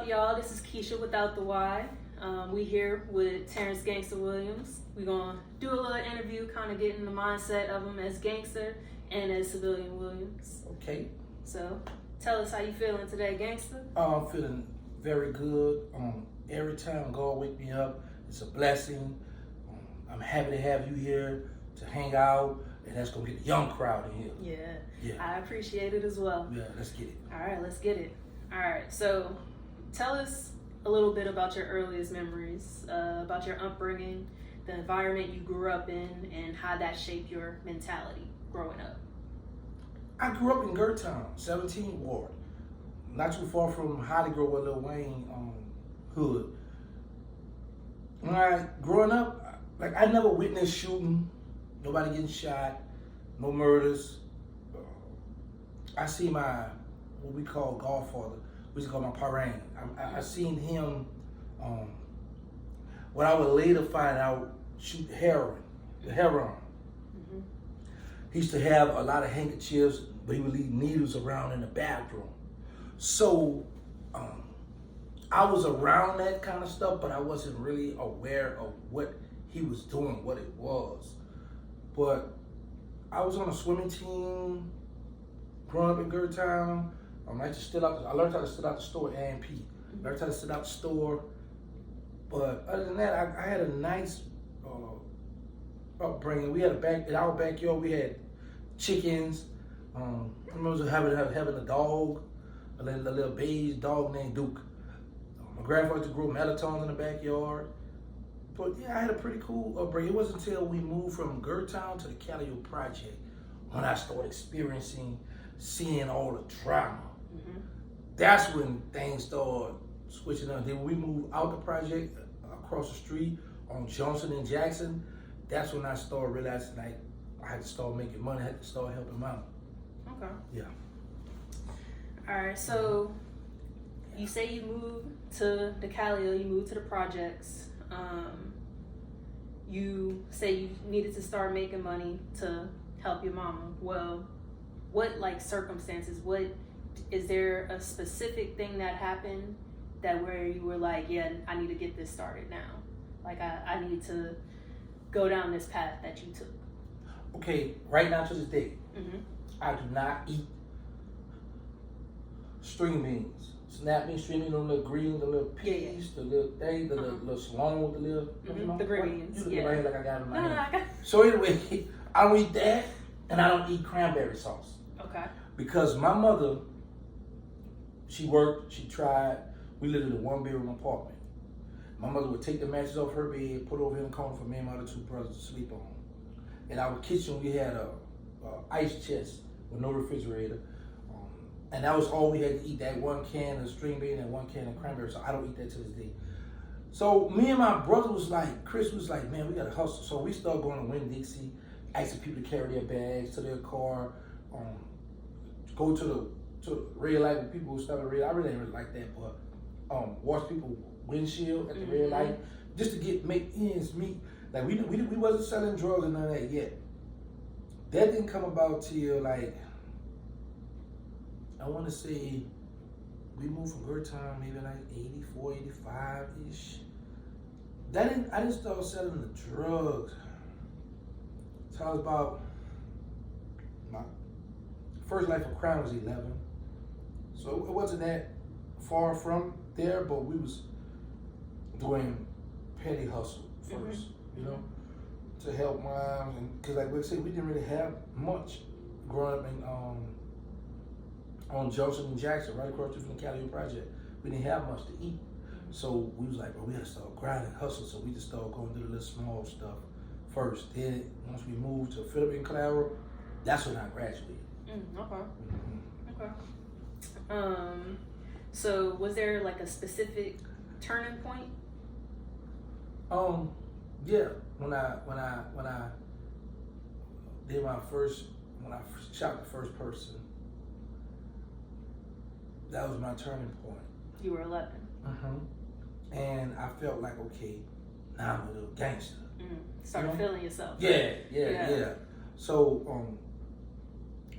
up, y'all? This is Keisha without the Y. We here with Terrence Gangster Williams. We're gonna do a little interview, kind of getting the mindset of him as gangster and as civilian Williams. Okay. So, tell us how you feeling today, gangster? I'm feeling very good. Every time God wake me up, it's a blessing. I'm happy to have you here to hang out, and that's gonna get the young crowd in here. Yeah. I appreciate it as well. Yeah, let's get it. All right, let's get it. All right, so tell us a little bit about your earliest memories, about your upbringing, the environment you grew up in, and how that shaped your mentality growing up. I grew up in Gertown, 17th Ward, not too far from Holly Grove where Lil Wayne hood. When I growing up, like I never witnessed shooting, nobody getting shot, no murders. I see my what we call Godfather. We used to call my parrain. I seen him. What I would later find out shoot the heroin. Mm-hmm. He used to have a lot of handkerchiefs, but he would leave needles around in the bathroom. So I was around that kind of stuff, but I wasn't really aware of what he was doing, what it was. But I was on a swimming team growing up in Gertown. I learned how to sit out the store at A&P. Learned how to sit out the store. But other than that, I had a nice upbringing. We had in our backyard, we had chickens. I remember having a dog, a little beige dog named Duke. My grandfather used to grow melatonin in the backyard. But yeah, I had a pretty cool upbringing. It wasn't until we moved from Gertown to the Calio Project when I started seeing all the drama. Mm-hmm. That's when things started switching up. Then when we moved out the project across the street on Johnson and Jackson, that's when I started realizing like I had to start making money, I had to start helping out. Okay. Yeah. All right, so you say you moved to the Calio, you moved to the projects. You say you needed to start making money to help your mama. Well, what circumstances, is there a specific thing that happened that where you were like, yeah, I need to get this started now? Like I need to go down this path that you took. Okay, right now to this day, mm-hmm. I do not eat string beans. Snap beans, string beans, the little green, the little peas, the little thing, the little salon with the little, mm-hmm. The green beans. You look at my hand like I got it in my hand. I got it. So anyway, I don't eat that, and I don't eat cranberry sauce. Okay. Because my mother, she worked, she tried. We lived in a one-bedroom apartment. My mother would take the mattress off her bed, put it over in the corner for me and my other two brothers to sleep on. In our kitchen, we had a ice chest with no refrigerator. And that was all we had to eat, that one can of string bean and one can of cranberry. So I don't eat that to this day. So me and my brother Chris was like, man, we gotta hustle. So we started going to Winn-Dixie, asking people to carry their bags to their car, go to the red light when people would stop at red light. I really ain't really like that, but wash people windshield at the red light just to make ends meet. Like we wasn't selling drugs and none of that yet. That didn't come about till I want to say we moved from Gertown maybe 84, 85-ish. I didn't start selling the drugs. So I was about, my first life of crime was 11. So it wasn't that far from there, but we was doing petty hustle first, you know, to help moms. And because like I said, we didn't really have much growing up in, on Johnson and Jackson, right across the street from the Calio Project. We didn't have much to eat. So we was like, bro, we gotta start grinding, hustle. So we just started going through the little small stuff first. Then once we moved to Philip and Clara, that's when I graduated. Okay. Mm-hmm. Okay. So was there like a specific turning point? Yeah. When I did when I shot the first person, that was my turning point. You were 11. Mm-hmm. And I felt like, okay, now I'm a little gangster. Started feeling yourself. Yeah. So,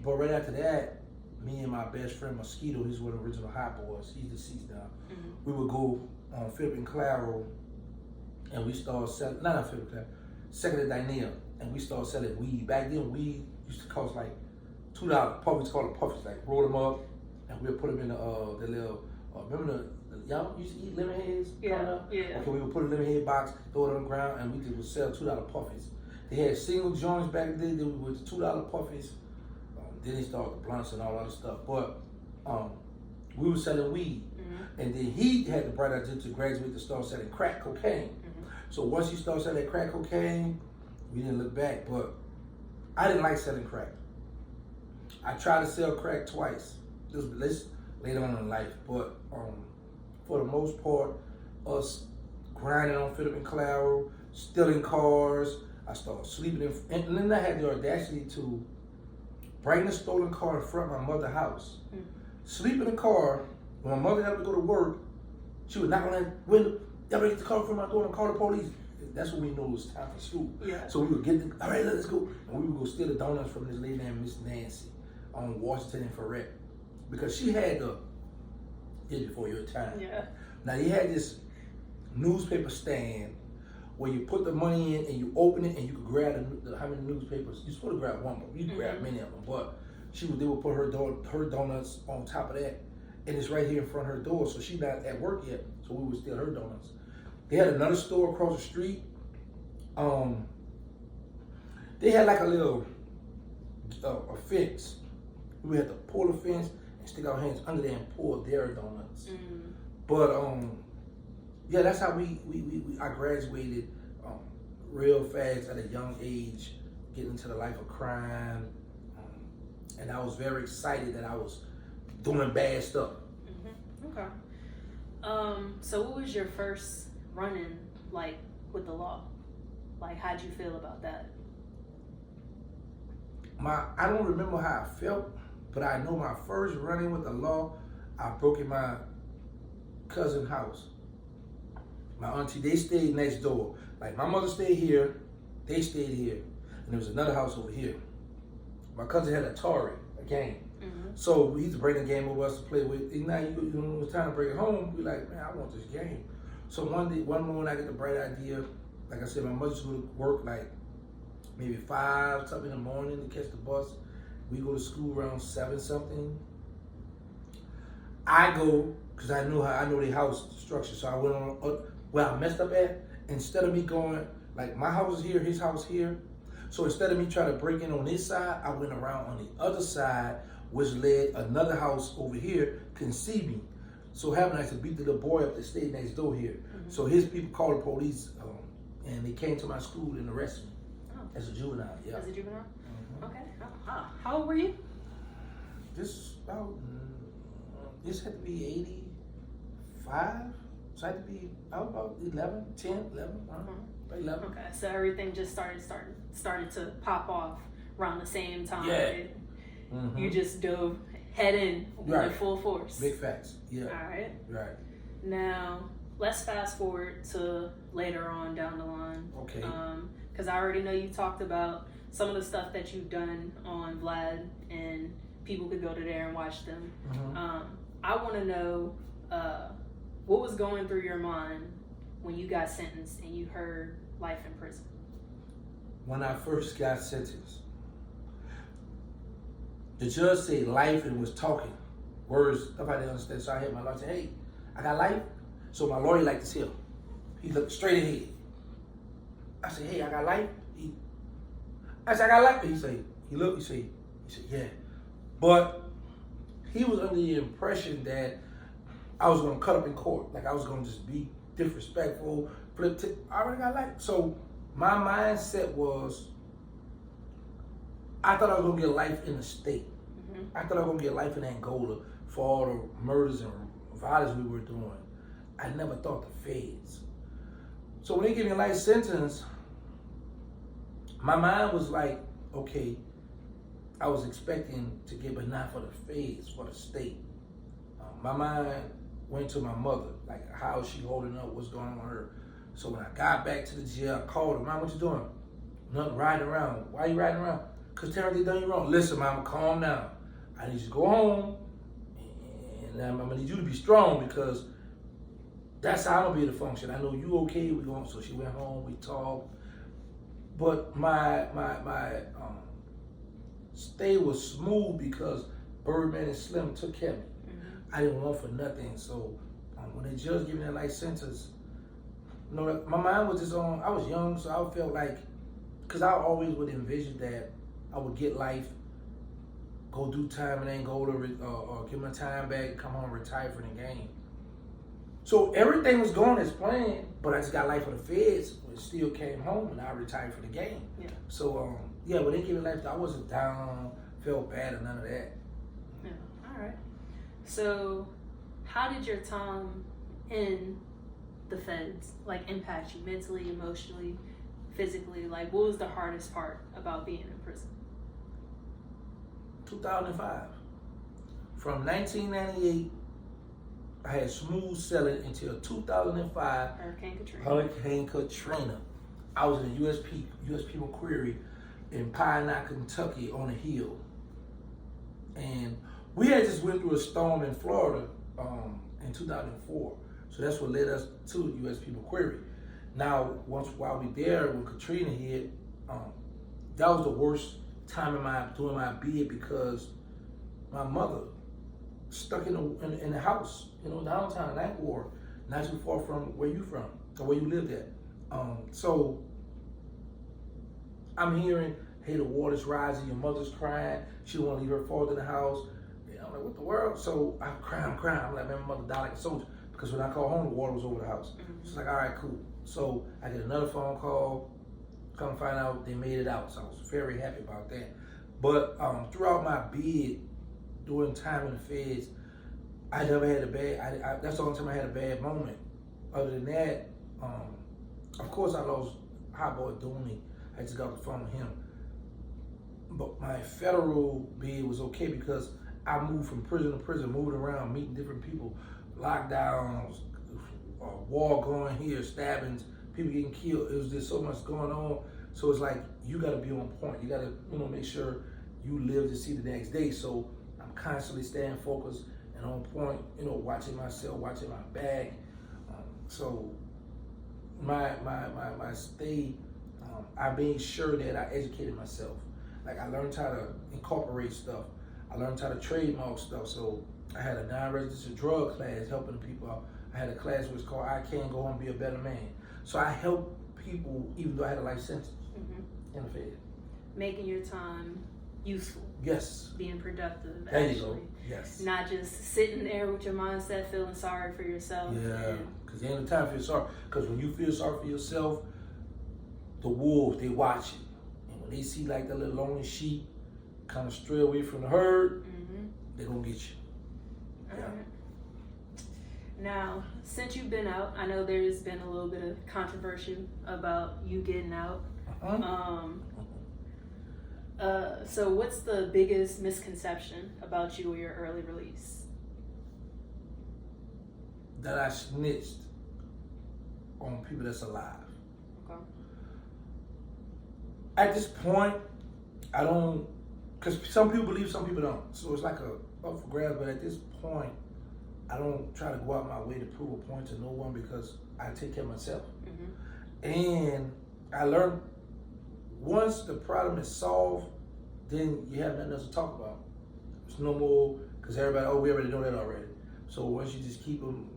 but right after that, me and my best friend Mosquito, he's one of the original hot boys. He's deceased now. Mm-hmm. We would go on Philip and Claro, and we started selling, not on Philip and Claro, Second and Danielle, and we started selling weed. Back then, weed used to cost like $2. Puffies, called it puffies, like roll them up, and we'll put them in the little, remember y'all used to eat lemon heads? Yeah. Okay, we would put a lemon head box, throw it on the ground, and we just would sell $2 puffies. They had single joints back then, then we would $2 puffies. Then they started the blunts and all other stuff. But we were selling weed. Mm-hmm. And then he had the bright idea to graduate to start selling crack cocaine. Mm-hmm. So once he started selling crack cocaine, we didn't look back. But I didn't like selling crack. I tried to sell crack twice. This later on in life. But for the most part, us grinding on Philip and Claro, stealing cars. I started sleeping in, and then I had the audacity to bring the stolen car in front of my mother's house. Mm. Sleep in the car. When my mother had to go to work, she would knock on that window. Y'all better get the car from my door and call the police. That's when we knew it was time for school. Yeah. So we would get all right, let's go. And we would go steal the donuts from this lady named Miss Nancy on Washington and Ferret. Because she had the, did before your time. Yeah. Now they had this newspaper stand where you put the money in and you open it and you could grab how many newspapers. You're supposed to grab one, but you could grab many of them. But they would put her donuts on top of that, and it's right here in front of her door. So she's not at work yet, so we would steal her donuts. They had another store across the street. They had like a little a fence. We had to pull the fence and stick our hands under there and pull their donuts. Mm. But yeah, that's how I graduated real fast at a young age, getting into the life of crime, and I was very excited that I was doing bad stuff. Mm-hmm. Okay. So what was your first run-in like with the law? Like, how'd you feel about that? I don't remember how I felt, but I know my first run-in with the law, I broke in my cousin's house. My auntie, they stayed next door. Like, my mother stayed here, they stayed here, and there was another house over here. My cousin had Atari, a game. Mm-hmm. So we used to bring the game over us to play with. And now, when it was time to bring it home, we like, man, I want this game. So one morning I get the bright idea. Like I said, my mother used to go to work like maybe 5 something in the morning to catch the bus. We go to school around 7 something. I go, because I know the house structure, so I went on where I messed up at. Instead of me going, like, my house is here, his house here. So instead of me trying to break in on this side, I went around on the other side, which led another house over here couldn't see me. So happened I to beat the little boy up that stayed next door here. Mm-hmm. So his people called the police, and they came to my school and arrested me as a juvenile. Yeah. As a juvenile? Mm-hmm. Okay. How old were you? This had to be 85. So I had to be, I was about 11, 11. Okay, so everything just started to pop off around the same time. Yeah. Right? Mm-hmm. You just dove head in with full force. Big facts. Yeah. All right. Right. Now let's fast forward to later on down the line. Okay. Because I already know you talked about some of the stuff that you've done on Vlad, and people could go to there and watch them. Mm-hmm. I want to know what was going through your mind when you got sentenced and you heard life in prison. When I first got sentenced, the judge said life and was talking words nobody didn't understand. So I had my lawyer say, "Hey, I got life." So my lawyer liked to see him. He looked straight ahead. I said, "Hey, I got life." I said, "I got life." He said, he said, "Yeah." But he was under the impression that I was gonna cut up in court. Like I was gonna just be disrespectful, flip tip. I already got life. So my mindset was, I thought I was gonna get life in the state. Mm-hmm. I thought I was gonna get life in Angola for all the murders and violence we were doing. I never thought the feds. So when they gave me a life sentence, my mind was like, okay, I was expecting to get, but not for the feds, for the state. My mind went to my mother, like how is she holding up, what's going on with her. So when I got back to the jail, I called her, "Mom, what you doing?" "Nothing, riding around." "Why you riding around?" "Because Terrence, they done you wrong." "Listen, Mama, calm down. I need you to go home, and I'm gonna need you to be strong because that's how I'm gonna be able to function. I know you okay. We going. So she went home. We talked, but my stay was smooth because Birdman and Slim took care of me. I didn't want for nothing. So when the judge gave me that life sentence, you know, my mind was just on. I was young, so I felt like, because I always would envision that I would get life, go do time, and then go to get my time back, come home, retire from the game. So everything was going as planned, but I just got life for the feds, but still came home and I retired for the game. Yeah. So yeah, when they gave me life, I wasn't down, felt bad, or none of that. Yeah. All right. So, how did your time in the feds like impact you mentally, emotionally, physically? Like, what was the hardest part about being in prison? 2005. From 1998, I had smooth sailing until 2005. Hurricane Katrina. I was in USP McQuarrie in Pioneer, Kentucky on a hill. And we had just went through a storm in Florida in 2004. So that's what led us to USP McQuarrie. Now, while we there, when Katrina hit, that was the worst time doing my bid because my mother stuck in the house, you know, downtown Ninth Ward, not too far from where you from or where you lived at. So I'm hearing, hey, the water's rising, your mother's crying, she don't want to leave her father in the house. And I'm like, what the world? So I'm crying. I'm like, man, my mother died like a soldier because when I called home, the water was over the house. It's like, all right, cool. So I get another phone call, come to find out they made it out. So I was very happy about that. But throughout my bid, during time in the feds, I never had a bad, that's the only time I had a bad moment. Other than that, of course I lost Hot Boy Dooney. I just got off the phone with him. But my federal bid was okay because I moved from prison to prison, moving around, meeting different people, lockdowns, war going here, stabbings, people getting killed. It was just so much going on. So it's like, you gotta be on point. You gotta, make sure you live to see the next day. So I'm constantly staying focused and on point, watching myself, watching my back. So my stay, I made sure that I educated myself. Like I learned how to incorporate stuff. I learned how to trademark stuff. So I had a non-registered drug class helping people out. I had a class which was called I Can Go Home and Be a Better Man. So I helped people even though I had a life sentence in the Fed. Making your time useful. Yes. Being productive. There you go. Yes. Not just sitting there with your mindset feeling sorry for yourself. Yeah. Because there ain't no time to feel sorry. Because when you feel sorry for yourself, the wolves, they watch it. And when they see like the little lonely sheep kind of stray away from the herd, they're going to get you. All right. Now, since you've been out, I know there's been a little bit of controversy about you getting out. So what's the biggest misconception about you or your early release? That I snitched on people that's alive. Okay. At this point, I don't, because some people believe, some people don't. So it's like up for grabs, but at this point, I don't try to go out my way to prove a point to no one because I take care of myself. And I learned once the problem is solved, then you have nothing else to talk about. It's no more, because everybody, we already know that already. So once you just keep them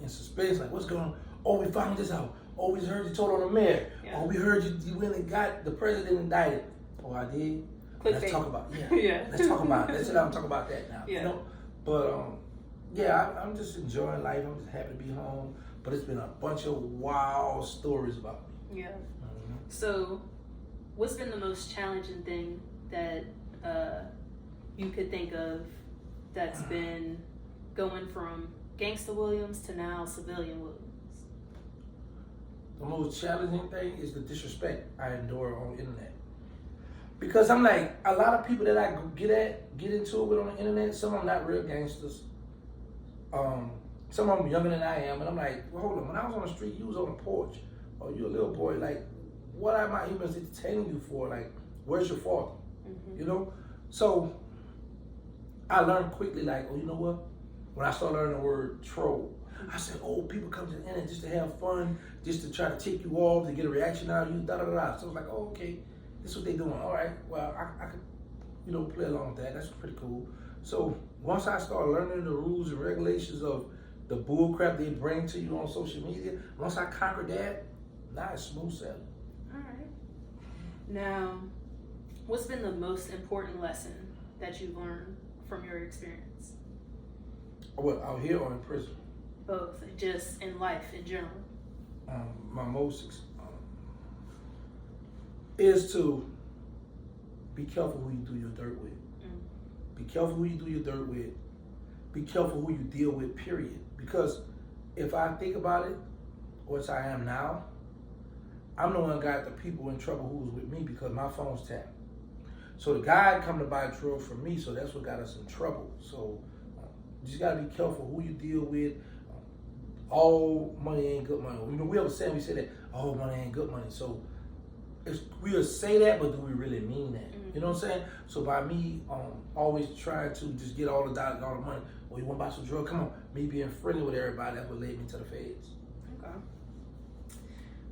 in suspense, like what's going on? Oh, we found this out. Oh, we heard you told on the mayor. Yeah. Oh, we heard you went and got the president indicted. Oh, I did? Let's talk about it. Yeah. Let's talk about it. Let's sit down and talk about that now. Yeah. But yeah, I'm just enjoying life. I'm just happy to be home. But it's been a bunch of wild stories about me. Yeah. So, what's been the most challenging thing that you could think of that's been going from Gangsta Williams to now Civilian Williams? The most challenging thing is the disrespect I endure on the internet. Because I'm like, a lot of people that I get into it with on the internet, some of them not real gangsters. Some of them younger than I am, and I'm like, well, hold on, when I was on the street, you was on the porch, or you a little boy, like, what am I even entertaining you for? Like, where's your father? So, I learned quickly, like, oh, you know what? When I started learning the word troll, I said, oh, people come to the internet just to have fun, just to try to take you off, to get a reaction out of you, da da da. So I was like, oh, okay, this is what they're doing. All right, well, I could, play along with that. That's pretty cool. So once I started learning the rules and regulations of the bull crap they bring to you on social media, once I conquered that, now it's smooth sailing. All right. Now, what's been the most important lesson that you've learned from your experience? What, out here or in prison? Both, just in life in general. My most is to be careful who you do your dirt with. Be careful who you do your dirt with. Be careful who you deal with, period. Because if I think about it, which I am now, I'm the one that got the people in trouble who was with me because my phone's tapped. So the guy come to buy drugs from me, so that's what got us in trouble. So you just gotta be careful who you deal with. All money ain't good money. We have a saying, we say that all money ain't good money. So we'll say that, but do we really mean that? You know what I'm saying? So by me always trying to just get all the dollars, all the money, or you want to buy some drugs, come on. Me being friendly with everybody, that's what led me to the feds. Okay.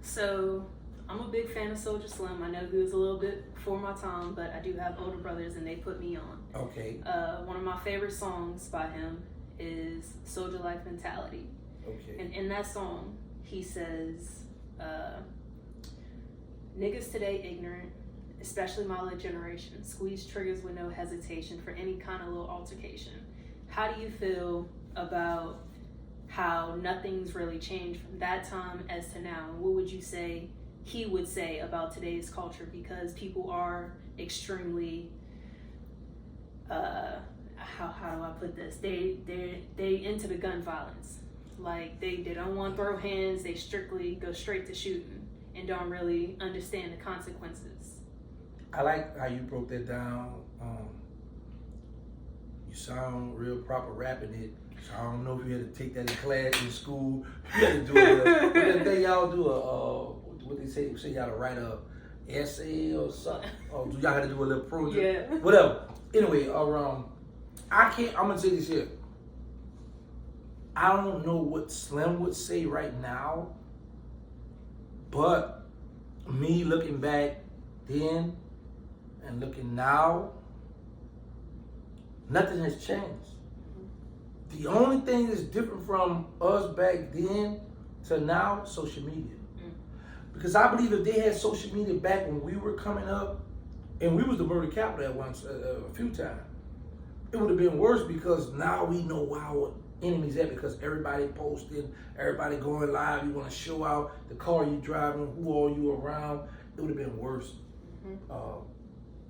So I'm a big fan of Soulja Slim. I know he was a little bit before my time, but I do have older brothers and they put me on. Okay. One of my favorite songs by him is Soulja Life Mentality. Okay. And in that song, he says, niggas today ignorant, especially my little generation, squeeze triggers with no hesitation for any kind of little altercation. How do you feel about how nothing's really changed from that time as to now? And what would you say he would say about today's culture? Because people are extremely, how do I put this? They into the gun violence. Like they don't want to throw hands. They strictly go straight to shooting and don't really understand the consequences. I like how you broke that down. You sound real proper rapping it. So I don't know if you had to take that in class in school. You had to do it. Then y'all do what they say you got to write a essay or something. Or do y'all have to do a little project? Yeah. Whatever. Anyway, I'm gonna say this here. I don't know what Slim would say right now, but me looking back then and looking now, nothing has changed. The only thing that's different from us back then to now, social media. Because I believe if they had social media back when we were coming up, and we was the murder capital at once a few times, it would have been worse because now we know how enemies at because everybody posting, everybody going live. You want to show out the car you driving, who all you around. It would have been worse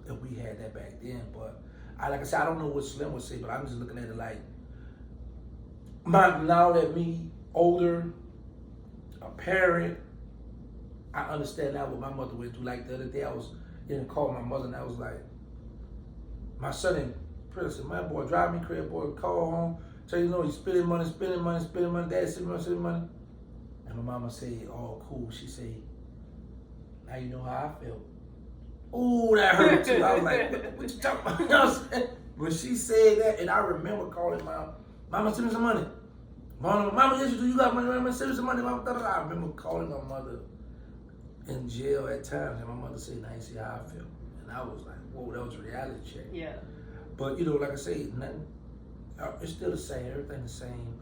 if we had that back then. But like I said, I don't know what Slim would say, but I'm just looking at it like now that me older, a parent, I understand now what my mother went through. Like the other day, I was in the car with my mother, and I was like, my son in prison, my boy, drive me crazy, boy, call home. So you know he's spending money, dad spending money. And my mama say, oh cool. She say, now you know how I feel. Ooh, that hurt too. I was like, what you talking about? You know what I'm saying? When she said that, and I remember calling mama, send me some money. Mama, yes you do, you got money, mama, send me some money. Mama, I remember calling my mother in jail at times, and my mother said, now you see how I feel. And I was like, whoa, that was a reality check. Yeah. But like I say, nothing. It's still the same. Everything the same.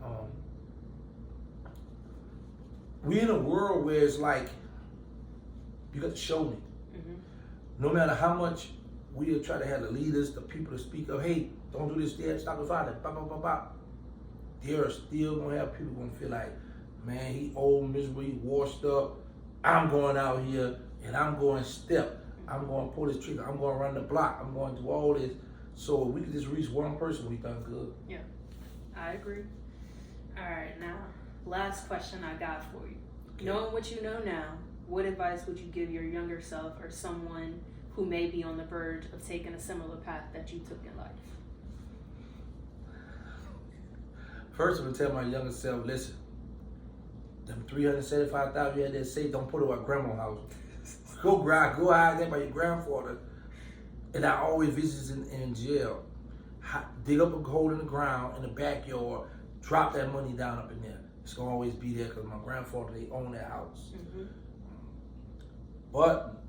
We in a world where it's like you got to show me. No matter how much we try to have the leaders, the people to speak up. Hey, don't do this. There, stop the violence. Blah blah blah blah. There are still gonna have people gonna feel like, man, he old, miserable, he washed up. I'm going out here and I'm going step. I'm going to pull this trigger. I'm going to run the block. I'm going to do all this. So if we could just reach one person, we done good. Yeah, I agree. All right, now, last question I got for you. Okay. Knowing what you know now, what advice would you give your younger self or someone who may be on the verge of taking a similar path that you took in life? First, I'm going to tell my younger self, listen, them $375,000 you had there saved, don't put it at grandma's house. Go hide there by your grandfather. And I always visit in jail. dig up a hole in the ground in the backyard, drop that money down up in there. It's gonna always be there because my grandfather, they own that house. Mm-hmm. But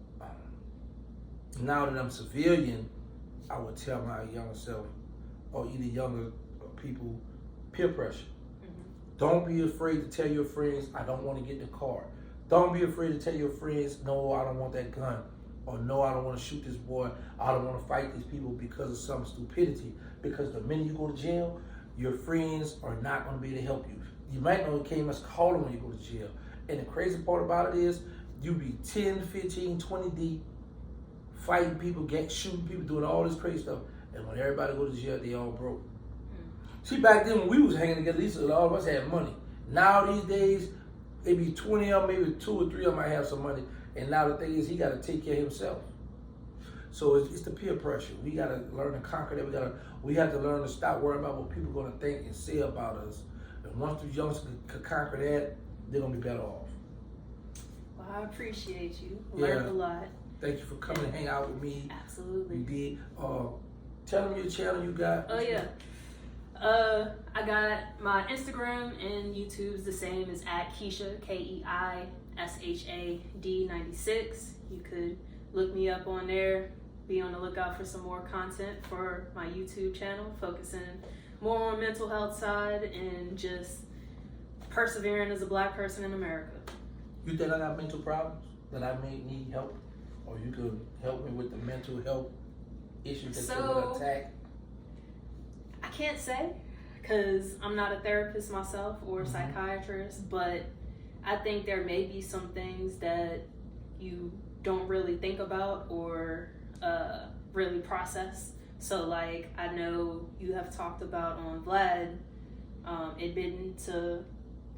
now that I'm civilian, I would tell my younger self, or either younger people, peer pressure. Mm-hmm. Don't be afraid to tell your friends, I don't want to get the car. Don't be afraid to tell your friends, no, I don't want that gun. Or no, I don't want to shoot this boy. I don't want to fight these people because of some stupidity. Because the minute you go to jail, your friends are not going to be able to help you. You might know you must call them when you go to jail. And the crazy part about it is, you be 10, 15, 20 deep, fighting people, shooting people, doing all this crazy stuff. And when everybody go to jail, they all broke. See, back then when we was hanging together, at least all of us had money. Now these days, maybe 20 of them, maybe 2 or 3 of them might have some money. And now the thing is, he got to take care of himself. So it's the peer pressure. We got to learn to conquer that. We have to learn to stop worrying about what people are going to think and say about us. And once the youngsters can conquer that, they're going to be better off. Well, I appreciate you. Learned a lot. Thank you for coming and hang out with me. Absolutely. You did. Tell them your channel you got. Oh, yeah. I got my Instagram and YouTube's the same as @Keisha, KEISHAD 96. You could look me up on there. Be on the lookout for some more content for my YouTube channel, focusing more on mental health side and just persevering as a Black person in America. You think I got mental problems that I may need help? Or you could help me with the mental health issues that you're gonna attack? I can't say, because I'm not a therapist myself or a psychiatrist, but I think there may be some things that you don't really think about or really process. So like, I know you have talked about on Vlad admitting to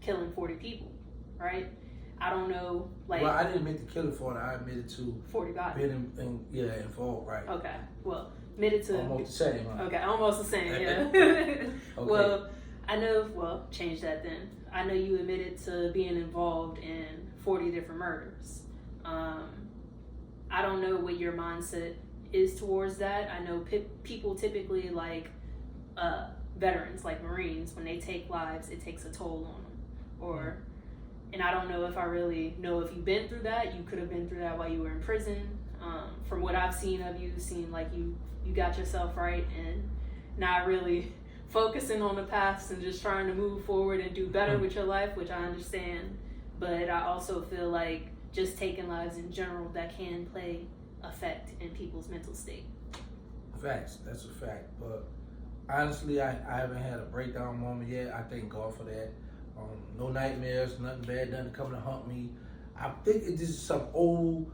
killing 40 people, right? I don't know, like... Well, I didn't admit to killing 40, I admitted to 40 bodies. Being involved, right. Okay, well, admitted to... Almost the same, huh? Okay, almost the same, yeah. Okay. Well, I know, change that then. I know you admitted to being involved in 40 different murders. I don't know what your mindset is towards that. I know people typically, like veterans, like Marines, when they take lives, it takes a toll on them. And I don't know if I really know if you've been through that. You could have been through that while you were in prison. From what I've seen of you, seemed like you got yourself right and not really focusing on the past and just trying to move forward and do better with your life, which I understand. But I also feel like just taking lives in general, that can play effect in people's mental state. Facts, that's a fact. But honestly, I haven't had a breakdown moment yet. I thank God for that. No nightmares, nothing bad, nothing coming to haunt me. I think this is some old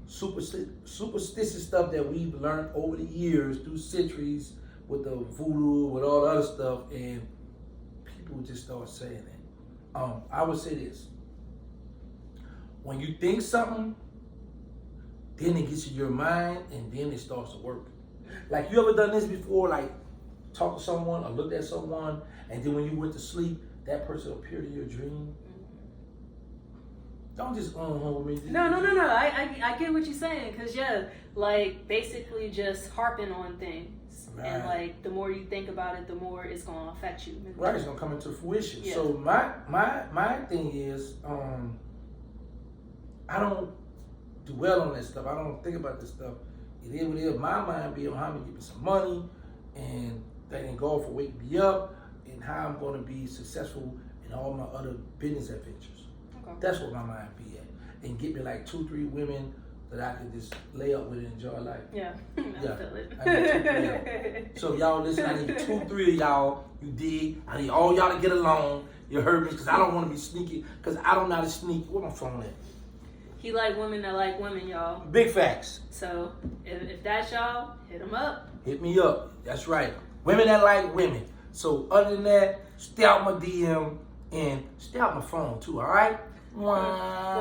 superstitious stuff that we've learned over the years, through centuries, with the voodoo, with all the other stuff, and people just start saying it. I would say this. When you think something, then it gets in your mind, and then it starts to work. Like, you ever done this before? Like, talk to someone or looked at someone, and then when you went to sleep, that person appeared in your dream? Don't just with me. No. I get what you're saying, because like basically just harping on things, right. And like the more you think about it, the more it's gonna affect you. Right, it's gonna come into fruition. Yeah. So my thing is, I don't dwell on this stuff. I don't think about this stuff. It is what it is. My mind be on how to get me some money, and thanking God for waking me up, and how I'm gonna be successful in all my other business adventures. That's what my mind be at. And get me like 2-3 women that I can just lay up with and enjoy life. Yeah, I feel it. I need 2-3 so y'all listen, I need 2-3 of y'all, you dig? I need all y'all to get along. You heard me? Because I don't want to be sneaky. Because I don't know how to sneak. Where my phone at? He like women that like women, y'all. Big facts. So if that's y'all, hit him up. Hit me up. That's right. Women that like women. So other than that, stay out my DM and stay out my phone too, all right? Wow.